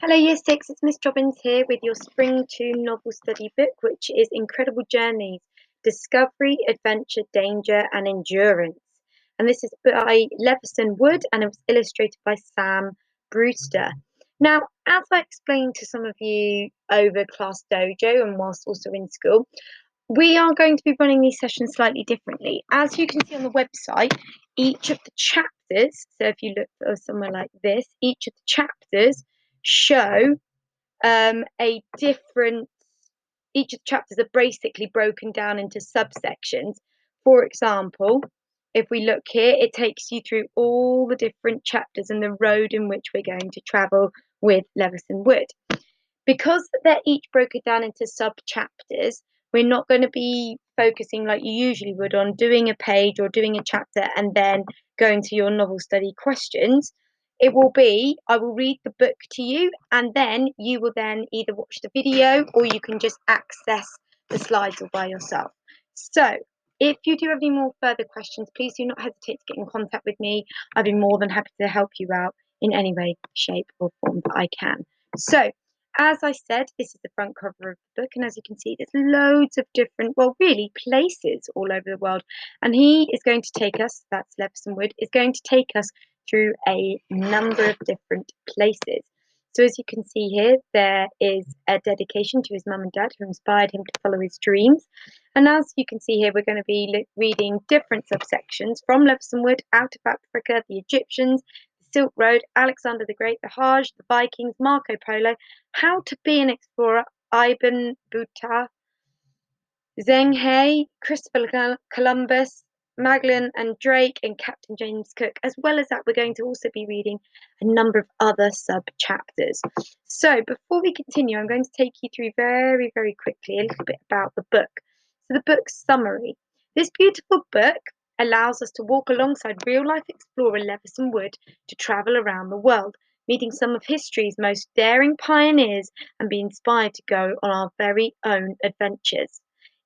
Hello, Year 6, it's Miss Jobbins here with your Spring 2 novel study book, which is Incredible Journeys, Discovery, Adventure, Danger and Endurance. And this is by Levison Wood and it was illustrated by Sam Brewster. Now, as I explained to some of you over Class Dojo and whilst also in school, we are going to be running these sessions slightly differently. As you can see on the website, each of the chapters, so if you look for somewhere like this, each of the chapters show a different, each of the chapters are basically broken down into subsections. For example, if we look here, it takes you through all the different chapters and the road in which we're going to travel with Levison Wood. Because they're each broken down into sub chapters, we're not going to be focusing like you usually would on doing a page or doing a chapter and then going to your novel study questions. It will be, I will read the book to you and then you will then either watch the video or you can just access the slides all by yourself. So if you do have any more further questions, please do not hesitate to get in contact with me. I'd be more than happy to help you out in any way, shape or form that I can. So as I said, this is the front cover of the book, and as you can see, there's loads of different, well, really places all over the world. And he is going to take us, that's Levison Wood, is going to take us through a number of different places. So as you can see here, there is a dedication to his mum and dad who inspired him to follow his dreams. And as you can see here, we're going to be reading different subsections from Levison Wood, out of Africa, the Egyptians, Silk Road, Alexander the Great, the Hajj, the Vikings, Marco Polo, How to Be an Explorer, Ibn Battuta, Zheng He, Christopher Columbus, Magellan and Drake, and Captain James Cook. As well as that, we're going to also be reading a number of other sub-chapters. So before we continue, I'm going to take you through very, very quickly a little bit about the book. So the book's summary. This beautiful book allows us to walk alongside real-life explorer Levison Wood to travel around the world, meeting some of history's most daring pioneers and be inspired to go on our very own adventures.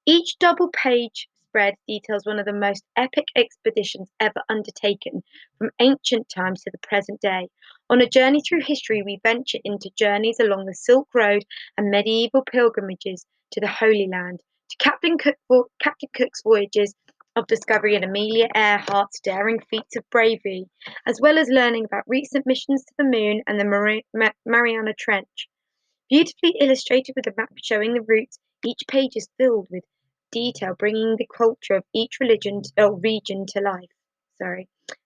Each double-page spread details one of the most epic expeditions ever undertaken, from ancient times to the present day. On a journey through history, we venture into journeys along the Silk Road and medieval pilgrimages to the Holy Land, to Captain Cook's voyages of discovery and Amelia Earhart's daring feats of bravery, as well as learning about recent missions to the Moon and the Mariana Trench. Beautifully illustrated with a map showing the routes, each page is filled with detail, bringing the culture of each region to life.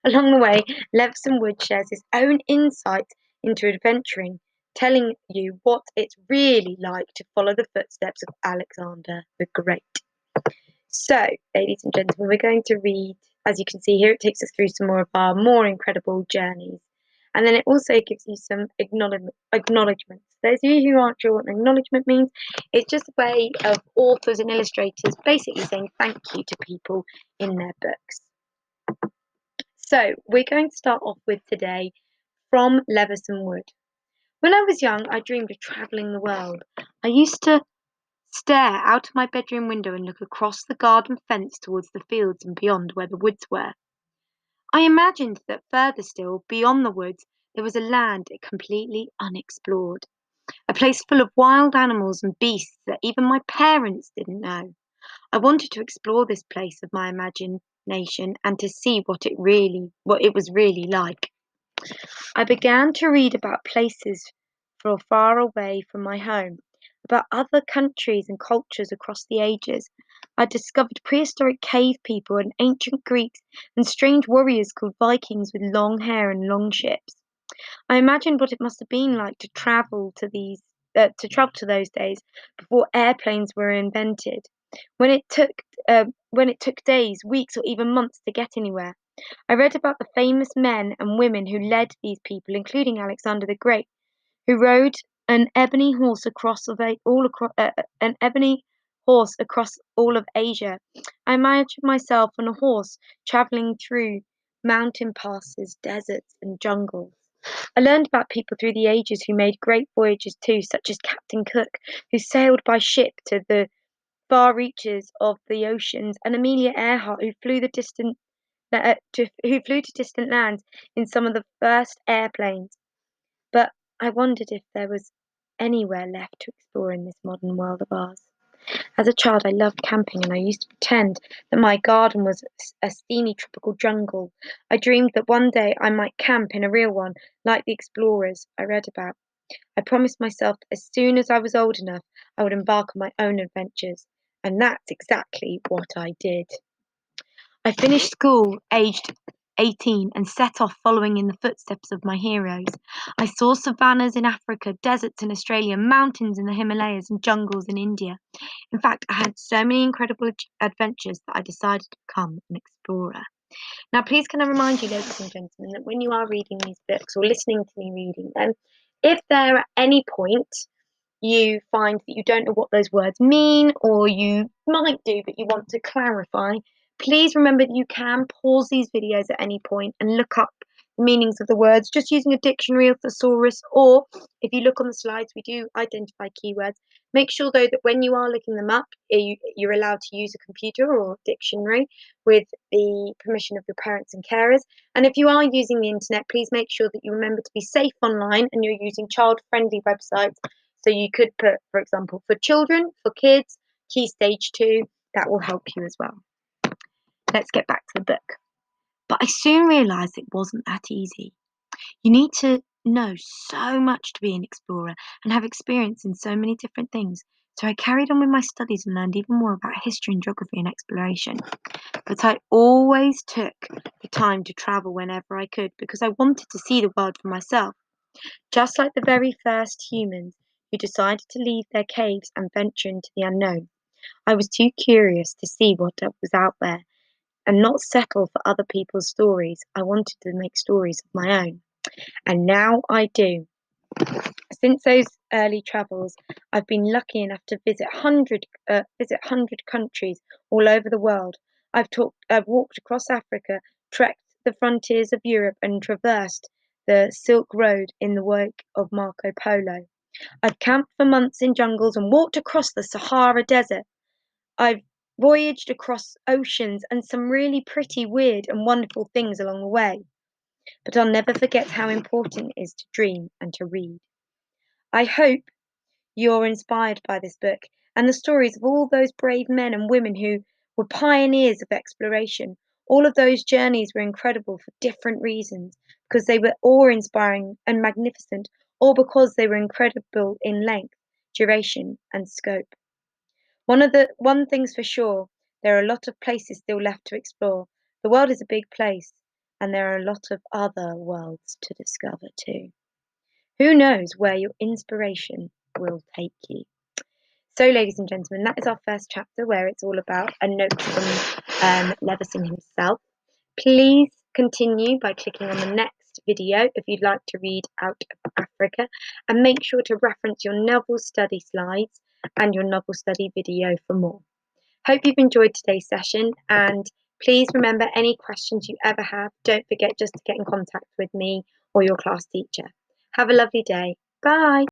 Along the way, Levison Wood shares his own insights into adventuring, telling you what it's really like to follow the footsteps of Alexander the Great. So, ladies and gentlemen, we're going to read, as you can see here, it takes us through some more of our more incredible journeys. And then it also gives you some acknowledgements. Those of you who aren't sure what an acknowledgement means, it's just a way of authors and illustrators basically saying thank you to people in their books. So we're going to start off with today from Levison Wood. When I was young, I dreamed of travelling the world. I used to stare out of my bedroom window and look across the garden fence towards the fields and beyond where the woods were. I imagined that further still, beyond the woods, there was a land completely unexplored, a place full of wild animals and beasts that even my parents didn't know. I wanted to explore this place of my imagination and to see what it was really like. I began to read about places far away from my home, about other countries and cultures across the ages. I discovered prehistoric cave people and ancient Greeks and strange warriors called Vikings with long hair and long ships. I imagined what it must have been like to travel to those days before airplanes were invented, when it took days, weeks, or even months to get anywhere. I read about the famous men and women who led these people, including Alexander the Great, who rode an ebony horse across all of Asia. I imagined myself on a horse traveling through mountain passes, deserts, and jungles. I learned about people through the ages who made great voyages too, such as Captain Cook, who sailed by ship to the far reaches of the oceans, and Amelia Earhart, who flew to distant lands in some of the first airplanes. But I wondered if there was anywhere left to explore in this modern world of ours. As a child, I loved camping and I used to pretend that my garden was a steamy tropical jungle. I dreamed that one day I might camp in a real one, like the explorers I read about. I promised myself that as soon as I was old enough, I would embark on my own adventures. And that's exactly what I did. I finished school aged 18 and set off following in the footsteps of my heroes. I saw savannas in Africa, deserts in Australia, mountains in the Himalayas, and jungles in India. In fact, I had so many incredible adventures that I decided to become an explorer. Now, please can I remind you, ladies and gentlemen, that when you are reading these books or listening to me reading them, if there at any point you find that you don't know what those words mean, or you might do, but you want to clarify, please remember that you can pause these videos at any point and look up the meanings of the words just using a dictionary or thesaurus, or if you look on the slides, we do identify keywords. Make sure, though, that when you are looking them up, you're allowed to use a computer or dictionary with the permission of your parents and carers. And if you are using the internet, please make sure that you remember to be safe online and you're using child-friendly websites. So you could put, for example, for children, for kids, Key Stage 2, that will help you as well. Let's get back to the book. But I soon realised it wasn't that easy. You need to know so much to be an explorer and have experience in so many different things. So I carried on with my studies and learned even more about history and geography and exploration. But I always took the time to travel whenever I could because I wanted to see the world for myself. Just like the very first humans who decided to leave their caves and venture into the unknown, I was too curious to see what was out there and not settle for other people's stories. I wanted to make stories of my own. And now I do. Since those early travels, I've been lucky enough to visit 100 countries all over the world. I've walked across Africa, trekked the frontiers of Europe, and traversed the Silk Road in the wake of Marco Polo. I've camped for months in jungles and walked across the Sahara Desert. I've voyaged across oceans and some really pretty, weird, and wonderful things along the way. But I'll never forget how important it is to dream and to read. I hope you're inspired by this book and the stories of all those brave men and women who were pioneers of exploration. All of those journeys were incredible for different reasons, because they were awe-inspiring and magnificent, or because they were incredible in length, duration, and scope. One thing's for sure, there are a lot of places still left to explore. The world is a big place, and there are a lot of other worlds to discover too. Who knows where your inspiration will take you? So, ladies and gentlemen, that is our first chapter where it's all about a note from Levison himself. Please continue by clicking on the next video if you'd like to read Out of Africa, and make sure to reference your novel study slides and your novel study video for more. Hope you've enjoyed today's session, and please remember, any questions you ever have, don't forget just to get in contact with me or your class teacher. Have a lovely day. Bye.